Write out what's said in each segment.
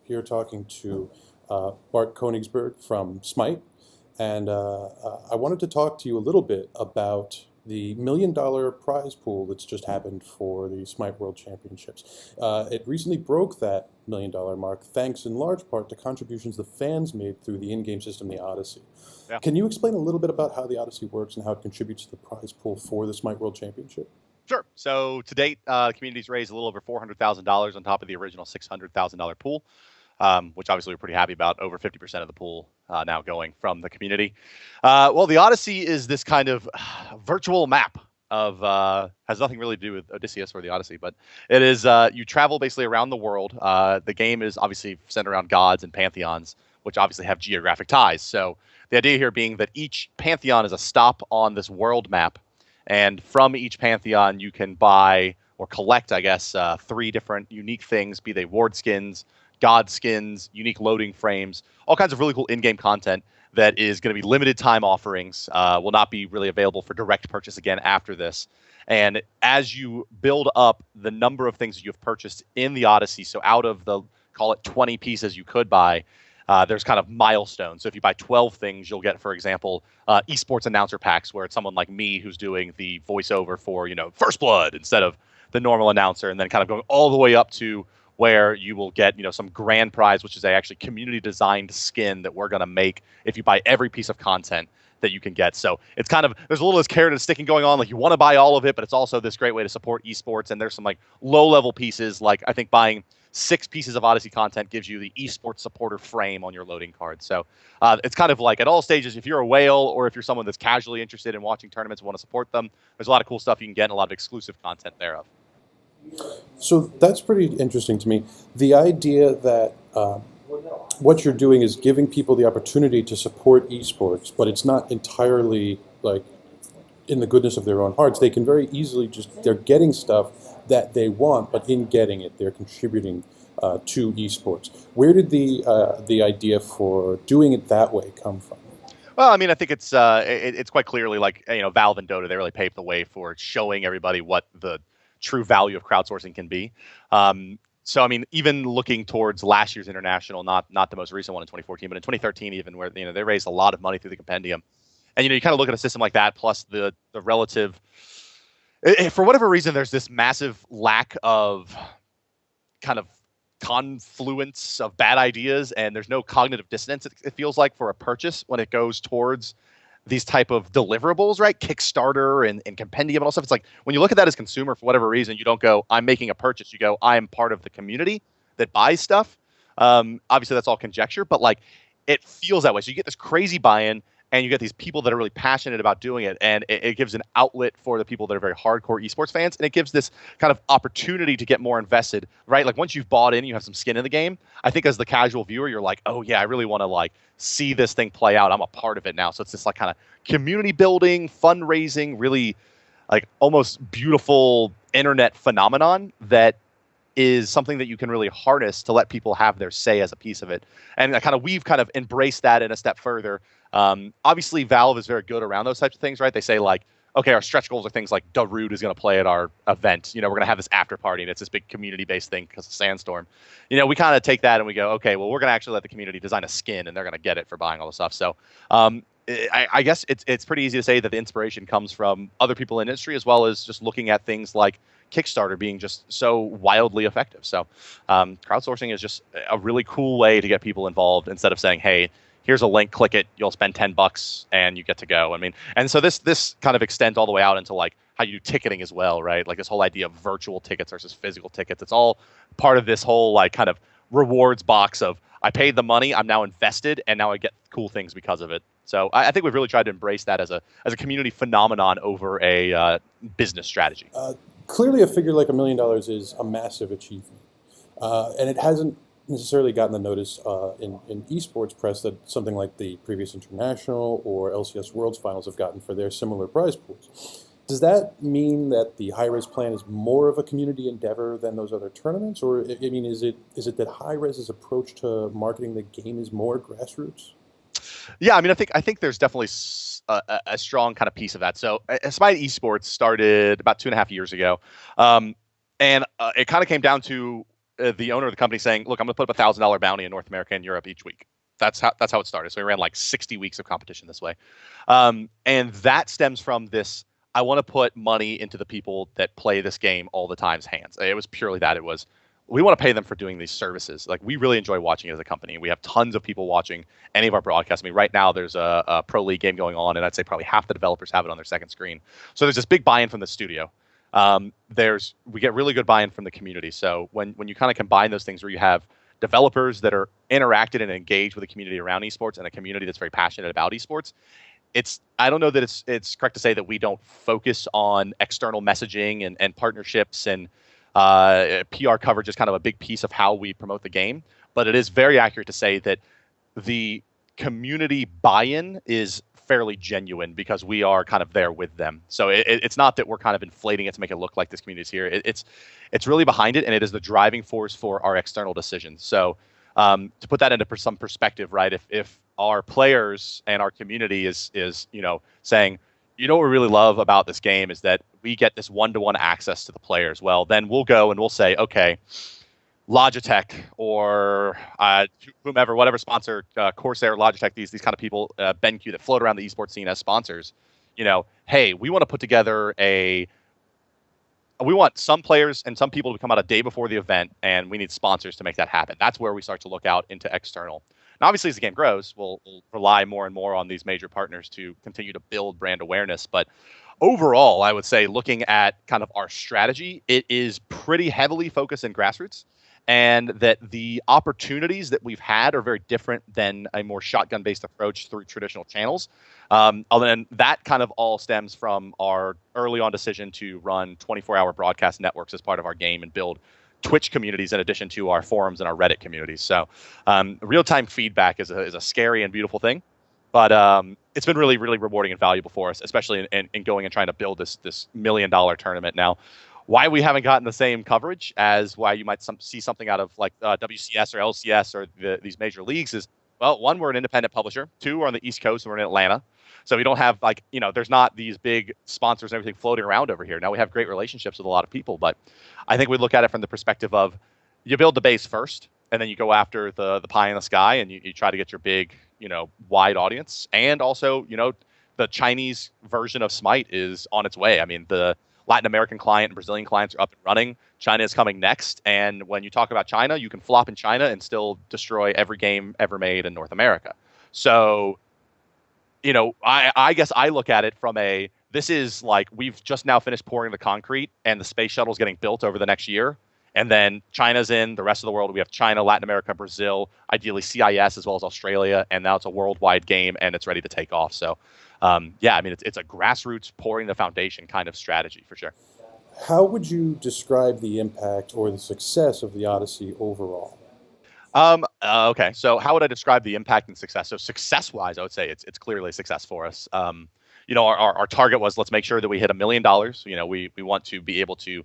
here talking to Bart Koenigsberg from Smite, and I wanted to talk to you a little bit about the $1 million prize pool that's just happened for the Smite World Championships. It recently broke that $1 million mark, thanks in large part to contributions the fans made through the in-game system, the Odyssey. Yeah, Can you explain a little bit about how the Odyssey works and how it contributes to the prize pool for the Smite World Championship? sure. So to date, the community's raised a little over $400,000 on top of the original $600,000 pool, which obviously we're pretty happy about. Over 50% of the pool now going from the community. Well, the Odyssey is this kind of virtual map of has nothing really to do with Odysseus or the Odyssey, but it is you travel basically around the world. The game is obviously centered around gods and pantheons, which obviously have geographic ties. So the idea here being that each pantheon is a stop on this world map. And from each pantheon, you can buy or collect, I guess, 3 different unique things, be they ward skins, god skins, unique loading frames, all kinds of really cool in-game content that is going to be limited time offerings, will not be really available for direct purchase again after this. And as you build up the number of things that you've purchased in the Odyssey, so out of the, call it 20 pieces you could buy, there's kind of milestones. So if you buy 12 things, you'll get, for example, esports announcer packs, where it's someone like me who's doing the voiceover for, First Blood instead of the normal announcer, and then kind of going all the way up to where you will get, some grand prize, which is a actually community designed skin that we're going to make if you buy every piece of content that you can get. So it's kind of, there's a little of this carrot and sticking going on. Like, you want to buy all of it, but it's also this great way to support esports. And there's some like low level pieces, like I think buying 6 pieces of Odyssey content gives you the esports supporter frame on your loading card. So it's kind of like at all stages, if you're a whale or if you're someone that's casually interested in watching tournaments and want to support them, there's a lot of cool stuff you can get and a lot of exclusive content thereof. So that's pretty interesting to me. The idea that what you're doing is giving people the opportunity to support esports, but it's not entirely like in the goodness of their own hearts. They can very easily they're getting stuff that they want, but in getting it, they're contributing to esports. Where did the idea for doing it that way come from? Well, I mean, I think it's quite clearly like, Valve and Dota, they really paved the way for showing everybody what the true value of crowdsourcing can be. So, I mean, even looking towards last year's international, not the most recent one in 2014, but in 2013 even, where, they raised a lot of money through the compendium. And, you kind of look at a system like that, plus the relative, for whatever reason, there's this massive lack of kind of confluence of bad ideas, and there's no cognitive dissonance, it feels like, for a purchase when it goes towards these type of deliverables, right? Kickstarter and compendium and all stuff. It's like, when you look at that as consumer, for whatever reason, you don't go, I'm making a purchase. You go, I'm part of the community that buys stuff. Obviously, that's all conjecture, but like, it feels that way. So you get this crazy buy-in, and you get these people that are really passionate about doing it, and it gives an outlet for the people that are very hardcore esports fans, and it gives this kind of opportunity to get more invested, right? Like, once you've bought in, you have some skin in the game. I think as the casual viewer, you're like, oh yeah, I really want to like see this thing play out. I'm a part of it now. So it's this like kind of community building, fundraising, really like almost beautiful internet phenomenon that is something that you can really harness to let people have their say as a piece of it. And we've kind of embraced that in a step further. Obviously, Valve is very good around those types of things, right? They say like, okay, our stretch goals are things like Darude is going to play at our event. We're going to have this after party, and it's this big community-based thing because of Sandstorm. We kind of take that and we go, okay, well, we're going to actually let the community design a skin, and they're going to get it for buying all the stuff. So I guess it's pretty easy to say that the inspiration comes from other people in industry, as well as just looking at things like Kickstarter being just so wildly effective. So crowdsourcing is just a really cool way to get people involved instead of saying, hey, here's a link, click it, you'll spend $10 and you get to go. I mean, and so this kind of extends all the way out into like how you do ticketing as well, right? Like this whole idea of virtual tickets versus physical tickets. It's all part of this whole like kind of rewards box of, I paid the money, I'm now invested, and now I get cool things because of it. So I think we've really tried to embrace that as a community phenomenon over a business strategy. Clearly, a figure like $1 million is a massive achievement, and it hasn't necessarily gotten the notice in esports press that something like the previous international or LCS Worlds finals have gotten for their similar prize pools. Does that mean that the HiRez plan is more of a community endeavor than those other tournaments, or I mean, is it that HiRez's approach to marketing the game is more grassroots? Yeah, I mean, I think there's definitely a strong kind of piece of that. So Smite Esports started about 2.5 years ago, and it kind of came down to the owner of the company saying, look, I'm going to put up $1,000 bounty in North America and Europe each week. That's how it started. So we ran like 60 weeks of competition this way. And that stems from this, I want to put money into the people that play this game all the time's hands. It was purely that. It was, we want to pay them for doing these services. Like, we really enjoy watching it as a company. We have tons of people watching any of our broadcasts. I mean, right now there's a Pro League game going on, and I'd say probably half the developers have it on their second screen. So there's this big buy-in from the studio. We get really good buy-in from the community. So when you kind of combine those things where you have developers that are interacted and engaged with the community around esports and a community that's very passionate about esports, I don't know that it's correct to say that we don't focus on external messaging and partnerships and PR coverage is kind of a big piece of how we promote the game. But it is very accurate to say that the community buy-in is fairly genuine because we are kind of there with them. So it's not that we're kind of inflating it to make it look like this community is here. It's really behind it, and it is the driving force for our external decisions. So to put that into some perspective, right? If our players and our community is saying, what we really love about this game is that we get this one-to-one access to the players. Well, then we'll go and we'll say, okay, Logitech or whomever, whatever sponsor, Corsair, Logitech, these kind of people, BenQ, that float around the esports scene as sponsors. Hey, we want to put together we want some players and some people to come out a day before the event, and we need sponsors to make that happen. That's where we start to look out into external. And obviously, as the game grows, we'll rely more and more on these major partners to continue to build brand awareness. But overall, I would say, looking at kind of our strategy, it is pretty heavily focused in grassroots, and that the opportunities that we've had are very different than a more shotgun-based approach through traditional channels. Other than that, kind of all stems from our early on decision to run 24-hour broadcast networks as part of our game and build Twitch communities in addition to our forums and our Reddit communities. So real-time feedback is a scary and beautiful thing, but it's been really, really rewarding and valuable for us, especially in going and trying to build this $1 million tournament now. Why we haven't gotten the same coverage as why you might see something out of like WCS or LCS or these major leagues is, well, one, we're an independent publisher. Two, we're on the East Coast and we're in Atlanta. So we don't have there's not these big sponsors and everything floating around over here. Now we have great relationships with a lot of people, but I think we look at it from the perspective of you build the base first, and then you go after the pie in the sky, and you try to get your big, wide audience. And also, the Chinese version of Smite is on its way. I mean, the Latin American client and Brazilian clients are up and running. China is coming next. And when you talk about China, you can flop in China and still destroy every game ever made in North America. So, I guess I look at it from this is like we've just now finished pouring the concrete and the space shuttle's getting built over the next year. And then China's in, the rest of the world, we have China, Latin America, Brazil, ideally CIS as well as Australia. And now it's a worldwide game and it's ready to take off. So, it's a grassroots pouring the foundation kind of strategy for sure. How would you describe the impact or the success of the Odyssey overall? Okay, so how would I describe the impact and success? So success-wise, I would say it's clearly a success for us. Our target was, let's make sure that we hit $1 million. We want to be able to,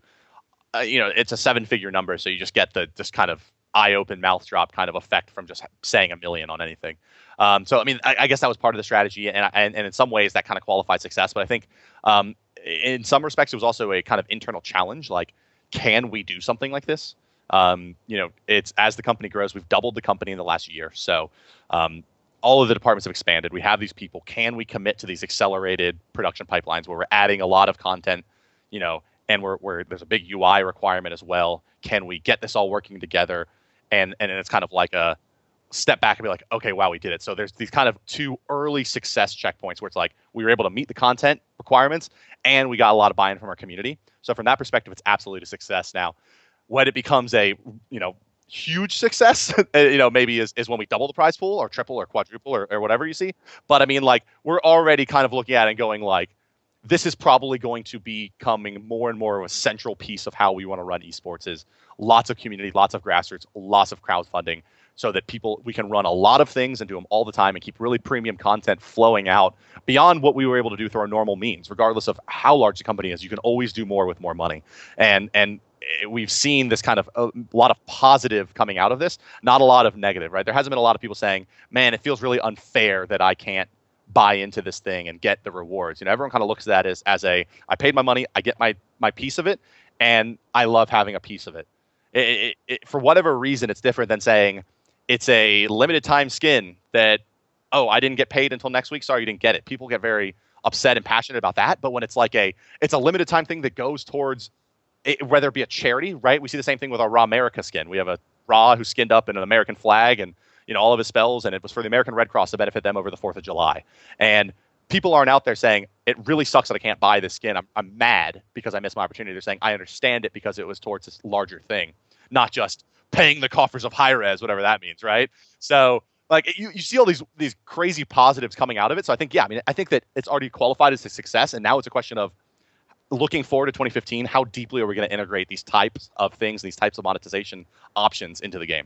it's a 7-figure number, so you just get this kind of eye-open, mouth drop kind of effect from just saying $1 million on anything. I guess that was part of the strategy, and in some ways that kind of qualified success. But I think in some respects it was also a kind of internal challenge. Like, can we do something like this? It's as the company grows, we've doubled the company in the last year. So all of the departments have expanded. We have these people. Can we commit to these accelerated production pipelines where we're adding a lot of content, and where there's a big UI requirement as well? Can we get this all working together? And it's kind of like a step back and be like, okay, wow, we did it. So there's these kind of 2 early success checkpoints where it's like we were able to meet the content requirements and we got a lot of buy-in from our community. So from that perspective, it's absolutely a success. Now, when it becomes a huge success, maybe is when we double the prize pool or triple or quadruple or whatever you see. But we're already kind of looking at it and going like, this is probably going to be becoming more and more of a central piece of how we want to run esports, is lots of community, lots of grassroots, lots of crowdfunding, so that we can run a lot of things and do them all the time and keep really premium content flowing out beyond what we were able to do through our normal means. Regardless of how large the company is, you can always do more with more money. And we've seen this kind of a lot of positive coming out of this, not a lot of negative, right? There hasn't been a lot of people saying, man, it feels really unfair that I can't buy into this thing and get the rewards. Everyone kind of looks at that as I paid my money, I get my piece of it, and I love having a piece of it. For whatever reason, it's different than saying it's a limited time skin that, oh, I didn't get paid until next week. Sorry, you didn't get it. People get very upset and passionate about that. But when it's like it's a limited time thing that goes towards whether it be a charity, right? We see the same thing with our Raw America skin. We have a Raw who skinned up in an American flag and all of his spells, and it was for the American Red Cross to benefit them over the 4th of July. And people aren't out there saying it really sucks that I can't buy this skin. I'm mad because I missed my opportunity. They're saying I understand it because it was towards this larger thing, not just paying the coffers of HiRez, whatever that means, right? So like you see all these crazy positives coming out of it. So I think I think that it's already qualified as a success, and now it's a question of looking forward to 2015. How deeply are we going to integrate these types of things, these types of monetization options into the game?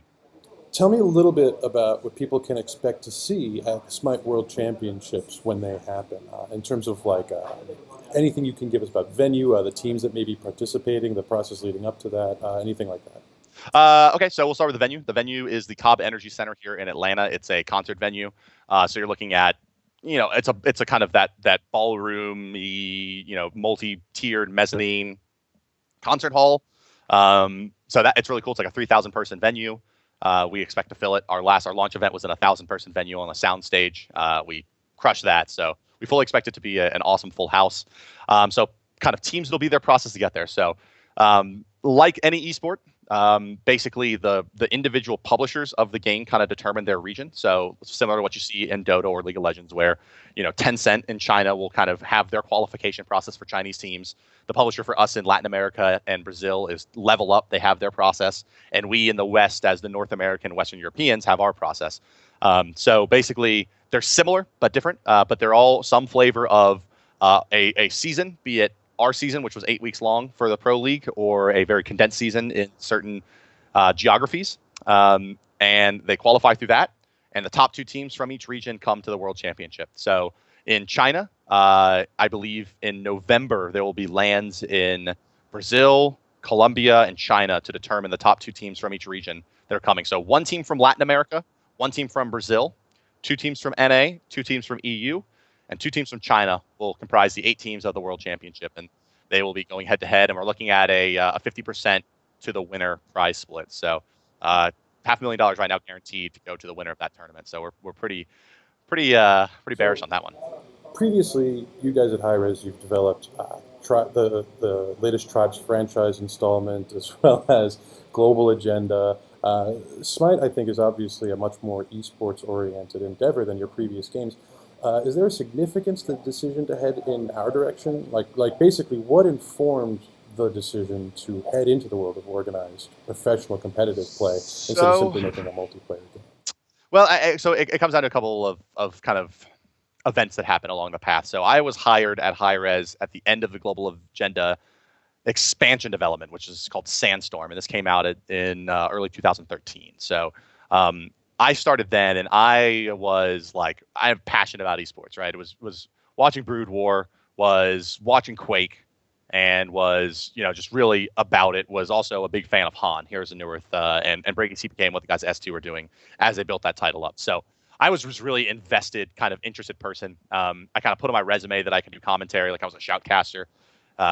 Tell me a little bit about what people can expect to see at the Smite World Championships when they happen, in terms of anything you can give us about venue, the teams that may be participating, the process leading up to that, anything like that. Okay, so we'll start with the venue. The venue is the Cobb Energy Center here in Atlanta. It's a concert venue. So you're looking at, it's a kind of that ballroom-y, multi-tiered mezzanine concert hall. So that it's really cool. It's like a 3,000 person venue. We expect to fill it. Our launch event was in a 1,000 person venue on a sound stage. We crushed that. So we fully expect it to be an awesome full house. So kind of teams will be their process to get there. So like any esport, basically the individual publishers of the game kind of determine their region. So similar to what you see in Dota or League of Legends, where Tencent in China will kind of have their qualification process for Chinese teams. The publisher for us in Latin America and Brazil is Level Up. They have their process, and we in the West, as the North American, Western Europeans, have our process. So basically, they're similar but different. But they're all some flavor of a season, be it our season, which was 8 weeks long for the Pro League, or a very condensed season in certain geographies. And they qualify through that. And the top 2 teams from each region come to the World Championship. So in China, I believe in November, there will be LANs in Brazil, Colombia, and China to determine the top 2 teams from each region that are coming. So 1 team from Latin America, 1 team from Brazil, 2 teams from NA, 2 teams from EU, and 2 teams from China will comprise the 8 teams of the World Championship, and they will be going head-to-head, and we're looking at a 50% to the winner prize split. So $500,000 right now guaranteed to go to the winner of that tournament. So we're pretty bearish on that one. Previously, you guys at HiRez, you've developed the latest Tribes franchise installment, as well as Global Agenda. Smite, I think, is obviously a much more esports-oriented endeavor than your previous games. Is there a significance to the decision to head in our direction? Like basically, what informed the decision to head into the world of organized, professional, competitive play instead of simply making a multiplayer game? Well, so it comes down to a couple of kind of events that happen along the path. So I was hired at HiRez at the end of the Global Agenda expansion development, which is called Sandstorm, and this came out in early 2013. So I started then, and I'm passionate about esports, right? It was watching Brood War, was watching Quake, and was just really about it. Was also a big fan of Han, Heroes of New Earth, and Breaking CPK and what the guys at S2 were doing as they built that title up. So I was just really invested, kind of interested person. I kind of put on my resume that I could do commentary, like I was a shoutcaster,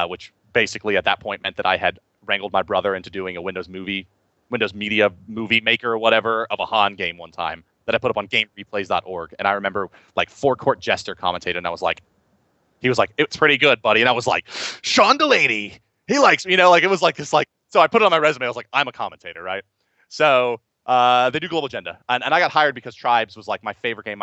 which basically at that point meant that I had wrangled my brother into doing a Windows Media movie maker or whatever of a Han game one time that I put up on GameReplays.org. And I remember Forecourt Jester commentated, and he was like, "It's pretty good, buddy." And I was like, "Sean Delaney, he likes me," it was like this, so I put it on my resume. I was like, I'm a commentator, right? So they do Global Agenda, and I got hired because Tribes was like my favorite game,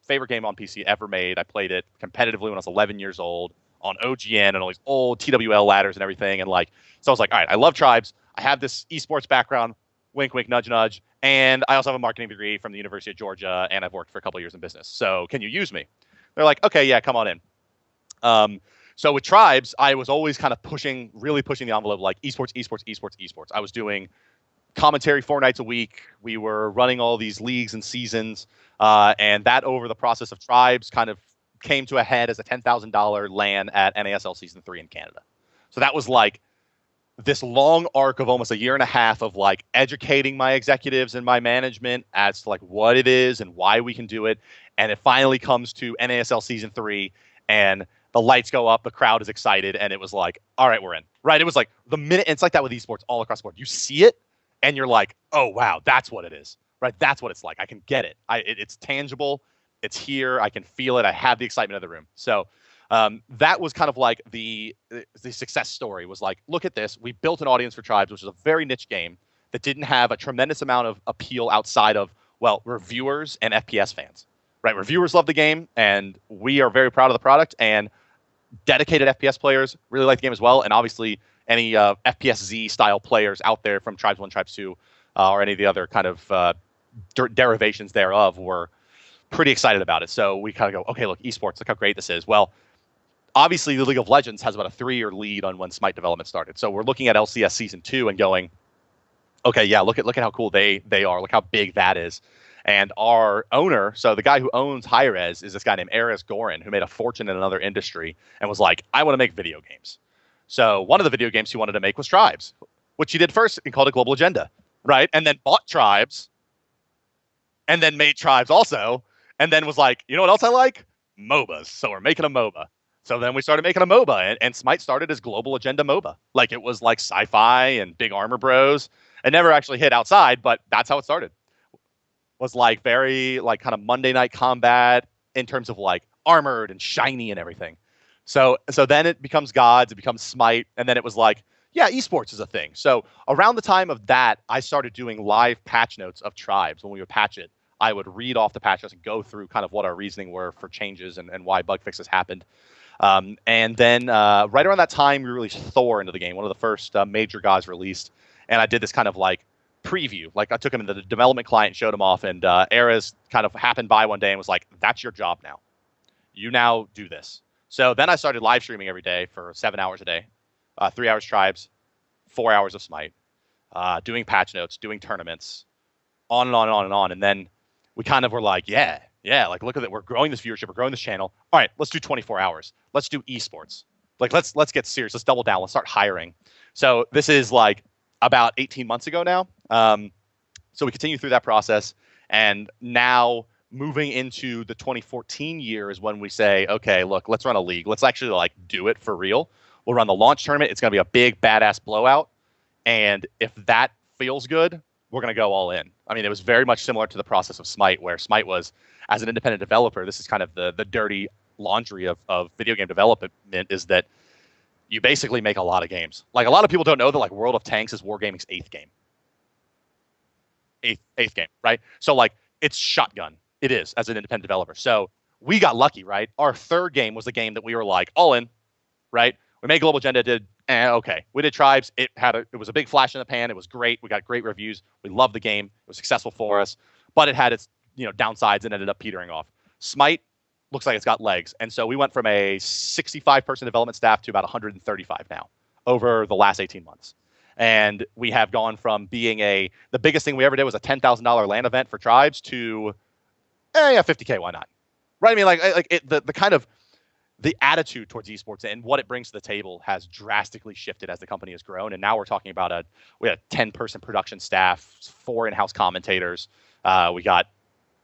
favorite game on PC ever made. I played it competitively when I was 11 years old on OGN and all these old TWL ladders and everything. And so I was like, all right, I love Tribes. I have this esports background, wink, wink, nudge, nudge. And I also have a marketing degree from the University of Georgia, and I've worked for a couple of years in business. So can you use me? They're like, okay, yeah, come on in. So with Tribes, I was always kind of really pushing the envelope, like esports. I was doing commentary 4 nights a week. We were running all these leagues and seasons. And that over the process of Tribes kind of came to a head as a $10,000 LAN at NASL Season 3 in Canada. So that was this long arc of almost a year and a half of educating my executives and my management as to what it is and why we can do it. And it finally comes to NASL Season 3, and the lights go up, the crowd is excited, and it was all right, we're in. Right? It was the minute, and it's like that with esports all across the board. You see it, and you're like, oh wow, that's what it is, right? That's what it's like. I can get it. It's tangible. It's here. I can feel it. I have the excitement of the room. So that was kind of like the success story. Was like, look at this. We built an audience for Tribes, which is a very niche game that didn't have a tremendous amount of appeal outside of, well, reviewers and FPS fans, right? Reviewers love the game, and we are very proud of the product. And dedicated FPS players really like the game as well. And obviously, any FPSZ style players out there from Tribes 1, Tribes 2, or any of the other kind of derivations thereof were pretty excited about it. So we kind of go, okay, look, esports, look how great this is. Well, obviously, the League of Legends has about a 3-year lead on when Smite development started. So we're looking at LCS Season 2 and going, okay, yeah, look at how cool they are. Look how big that is. And our owner, so the guy who owns HiRez is this guy named HiRez Gorin, who made a fortune in another industry and was like, I want to make video games. So one of the video games he wanted to make was Tribes, which he did first and called it Global Agenda, right? And then bought Tribes, and then made Tribes also, and then was like, you know what else I like? MOBAs. So we're making a MOBA. So then we started making a MOBA, and Smite started as Global Agenda MOBA. Like, it was like sci-fi and big armor bros. It never actually hit outside, but that's how it started. Was like very like kind of Monday Night Combat in terms of like armored and shiny and everything. So then it becomes Gods, it becomes Smite, and then it was like, yeah, esports is a thing. So around the time of that, I started doing live patch notes of Tribes. When we would patch it, I would read off the patch notes and go through kind of what our reasoning were for changes and why bug fixes happened. And then right around that time, we released Thor into the game, one of the first major Gods released. And I did this kind of like preview. Like, I took him into the development client and showed him off, and HiRez kind of happened by one day and was like, that's your job now. You now do this. So then I started live streaming every day for 7 hours a day, 3 hours Tribes, 4 hours of Smite, doing patch notes, doing tournaments, on and on and on and on. And then we kind of were like, yeah, like, look at it. We're growing this viewership. We're growing this channel. All right, let's do 24 hours. Let's do esports. Like, let's get serious. Let's double down. Let's start hiring. So this is like about 18 months ago now. So we continue through that process. And now moving into the 2014 year is when we say, okay, look, let's run a league. Let's actually like do it for real. We'll run the launch tournament. It's going to be a big badass blowout. And if that feels good, we're going to go all in. I mean, it was very much similar to the process of Smite, where Smite was, as an independent developer, this is kind of the dirty laundry of video game development, is that you basically make a lot of games. Like, a lot of people don't know that like World of Tanks is Wargaming's 8th game. Eighth game, right? So like, it's shotgun. It is, as an independent developer. So we got lucky, right? Our 3rd game was the game that we were like, all in, right? We made Global Agenda, did okay. We did Tribes. It was a big flash in the pan. It was great. We got great reviews. We loved the game. It was successful for us, but it had its downsides and ended up petering off. Smite looks like it's got legs, and so we went from a 65-person development staff to about 135 now over the last 18 months. And we have gone from being the biggest thing we ever did was a $10,000 LAN event for Tribes to, yeah, 50K, why not? Right? I mean, the kind of the attitude towards esports and what it brings to the table has drastically shifted as the company has grown. And now we're talking about we had a 10-person production staff, 4 in-house commentators. We got,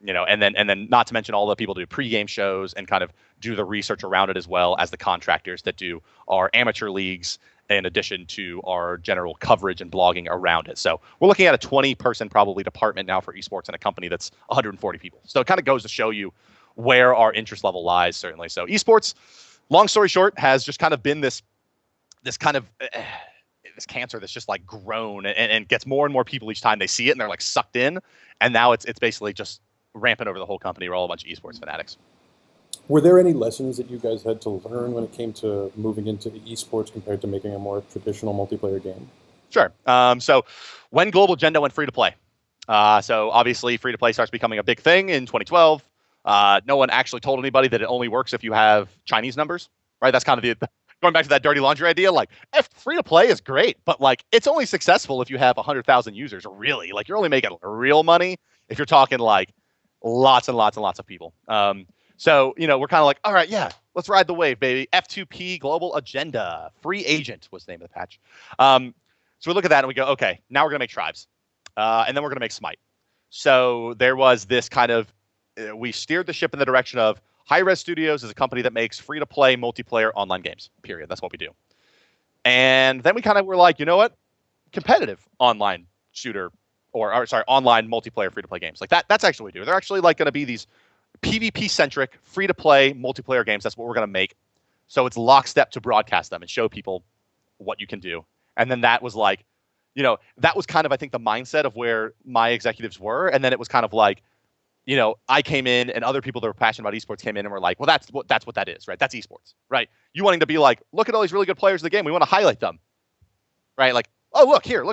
and then not to mention all the people who do pregame shows and kind of do the research around it, as well as the contractors that do our amateur leagues, in addition to our general coverage and blogging around it. So we're looking at a 20-person probably department now for esports in a company that's 140 people. So it kind of goes to show you where our interest level lies, certainly. So esports, long story short, has just kind of been this kind of this cancer that's just like grown and gets more and more people each time they see it, and they're like sucked in. And now it's basically just rampant over the whole company. We're all a bunch of esports fanatics. Were there any lessons that you guys had to learn when it came to moving into the esports compared to making a more traditional multiplayer game? Sure. So when Global Agenda went free to play, so obviously free to play starts becoming a big thing in 2012. No one actually told anybody that it only works if you have Chinese numbers, right? That's kind of going back to that dirty laundry idea. Like, free to play is great, but like, it's only successful if you have 100,000 users. Really, like, you're only making real money if you're talking like lots and lots and lots of people. So, we're kind of like, all right, yeah, let's ride the wave, baby. F2P Global Agenda. Free Agent was the name of the patch. So we look at that and we go, okay, now we're going to make Tribes. And then we're going to make Smite. So there was this kind of, we steered the ship in the direction of HiRez Studios is a company that makes free-to-play multiplayer online games, period. That's what we do. And then we kind of were like, you know what? Competitive online shooter or sorry, online multiplayer free to play games. Like that's actually what we do. They're actually like going to be these PvP centric free to play multiplayer games. That's what we're going to make. So it's lockstep to broadcast them and show people what you can do. And then that was like, you know, that was kind of, I think, the mindset of where my executives were. And then it was kind of like, you know, I came in and other people that were passionate about esports came in and were like, well, that's what that is, right? That's esports, right? You wanting to be like, look at all these really good players of the game. We want to highlight them, right? Like, oh, look here,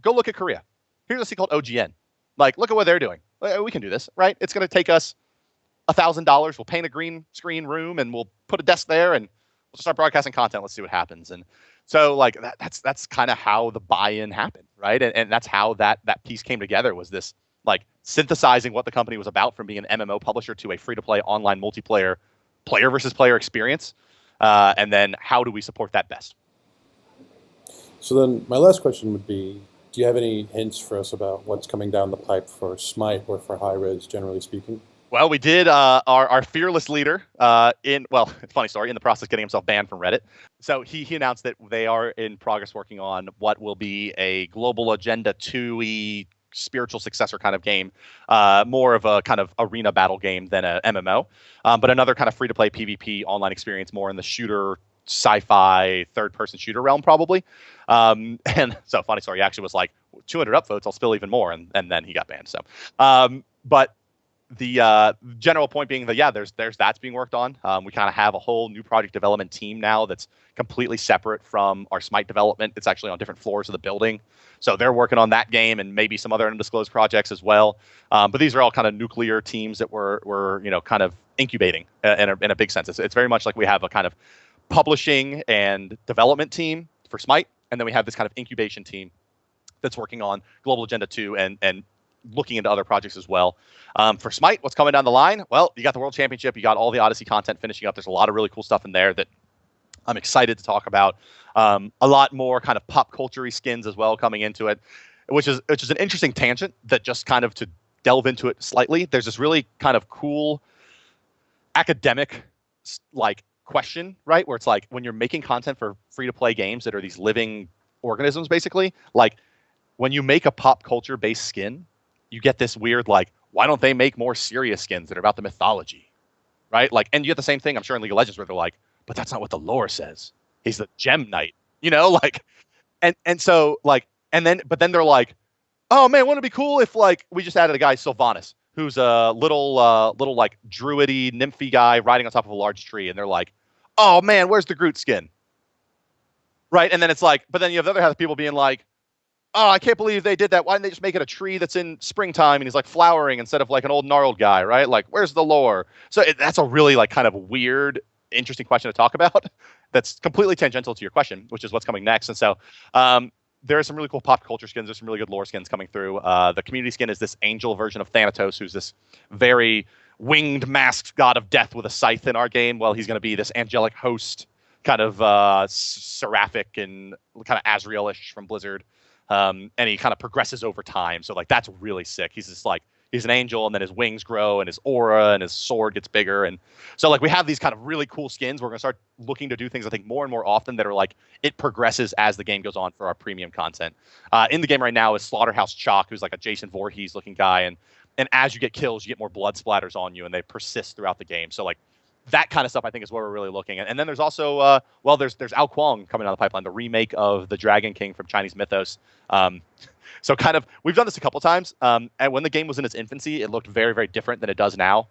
go look at Korea. Here's a thing called OGN. Like, look at what they're doing. We can do this, right? It's going to take us $1,000. We'll paint a green screen room and we'll put a desk there and we'll start broadcasting content. Let's see what happens. And so like that's kind of how the buy-in happened, right? And that's how that piece came together, was this like synthesizing what the company was about from being an MMO publisher to a free-to-play online multiplayer player versus player experience. And then how do we support that best? So then my last question would be, do you have any hints for us about what's coming down the pipe for Smite or for HiRez, generally speaking? Well, we did our fearless leader funny story, in the process getting himself banned from Reddit. So he announced that they are in progress working on what will be a global agenda 2E spiritual successor kind of game, more of a kind of arena battle game than a MMO, but another kind of free-to-play PvP online experience, more in the shooter, sci-fi, third-person shooter realm probably. And so funny story, he actually was like, 200 upvotes, I'll spill even more, and then he got banned. So, but the general point being that, yeah, there's that's being worked on. We kind of have a whole new project development team now that's completely separate from our Smite development. It's actually on different floors of the building. So they're working on that game and maybe some other undisclosed projects as well. But these are all kind of nuclear teams that we're you know, kind of incubating in a big sense. It's very much like we have a kind of publishing and development team for Smite, and then we have this kind of incubation team that's working on Global Agenda 2 and looking into other projects as well. For Smite, what's coming down the line? Well, you got the World Championship, you got all the Odyssey content finishing up. There's a lot of really cool stuff in there that I'm excited to talk about. A lot more kind of pop culture-y skins as well coming into it, which is an interesting tangent that, just kind of to delve into it slightly, there's this really kind of cool academic like question, right? Where it's like, when you're making content for free-to-play games that are these living organisms, basically, like when you make a pop culture-based skin, you get this weird, like, why don't they make more serious skins that are about the mythology, right? Like, and you get the same thing, I'm sure, in League of Legends, where they're like, but that's not what the lore says. He's the Gem Knight, you know, like, and so like, but then they're like, oh man, wouldn't it be cool if like we just added a guy, Sylvanas, who's a little like druidy, nymphy guy riding on top of a large tree, and they're like, oh man, where's the Groot skin? Right, and then it's like, but then you have the other half of people being like, oh, I can't believe they did that. Why didn't they just make it a tree that's in springtime and he's like flowering instead of like an old gnarled guy, right? Like, where's the lore? So that's a really like kind of weird, interesting question to talk about that's completely tangential to your question, which is what's coming next. And so there are some really cool pop culture skins. There's some really good lore skins coming through. The community skin is this angel version of Thanatos, who's this very winged, masked god of death with a scythe in our game. Well, he's going to be this angelic host, kind of seraphic and kind of Azrael-ish from Blizzard. And he kind of progresses over time. So like, that's really sick. He's just like, he's an angel, and then his wings grow and his aura and his sword gets bigger. And so like, we have these kind of really cool skins. We're going to start looking to do things, I think, more and more often that are like, it progresses as the game goes on for our premium content. In the game right now is Slaughterhouse Chalk, who's like a Jason Voorhees looking guy. And as you get kills, you get more blood splatters on you, and they persist throughout the game. So like, that kind of stuff, I think, is what we're really looking at. And then there's also, there's Ao Kuang coming down the pipeline, the remake of the Dragon King from Chinese mythos. So kind of, we've done this a couple times. And when the game was in its infancy, it looked very, very different than it does now.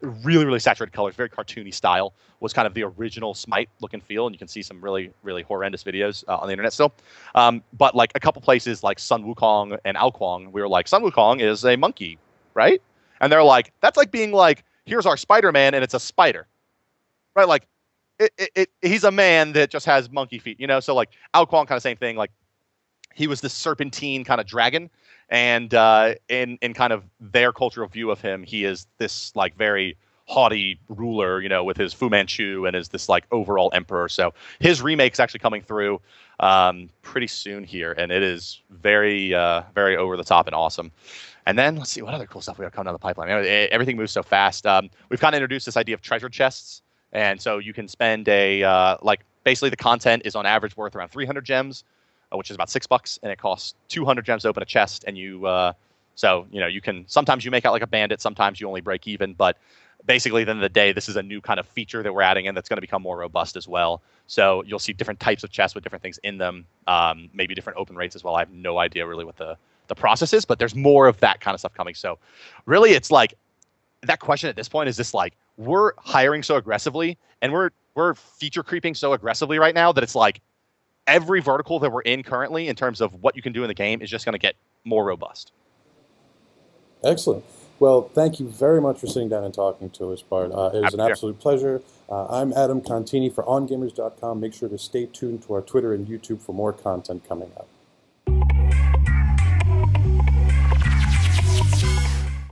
Really, really saturated colors, very cartoony style, was kind of the original Smite look and feel. And you can see some really, really horrendous videos on the internet still. But like a couple places like Sun Wukong and Ao Kuang, we were like, Sun Wukong is a monkey, right? And they're like, that's like being like, here's our Spider-Man and it's a spider. Right, like he's a man that just has monkey feet, you know. So like Ao Kuang, kind of same thing. Like he was this serpentine kind of dragon, and in kind of their cultural view of him, he is this like very haughty ruler, you know, with his Fu Manchu and is this like overall emperor. So his remake is actually coming through pretty soon here, and it is very very over the top and awesome. And then let's see what other cool stuff we have coming down the pipeline. Everything moves so fast. We've kind of introduced this idea of treasure chests. And so you can spend basically the content is on average worth around 300 gems. which is about $6, and it costs 200 gems to open a chest. And so you can sometimes you make out like a bandit, sometimes you only break even, but basically, at the end of the day, this is a new kind of feature that we're adding in that's going to become more robust as well. So you'll see different types of chests with different things in them, maybe different open rates as well. I have no idea really what the process is, but there's more of that kind of stuff coming. So really, it's like that question at this point is just like we're hiring so aggressively and we're feature creeping so aggressively right now that it's like every vertical that we're in currently in terms of what you can do in the game is just going to get more robust. Excellent. Well, thank you very much for sitting down and talking to us, Bart. It was an absolute pleasure. I'm Adam Contini for ongamers.com. Make sure to stay tuned to our Twitter and YouTube for more content coming up.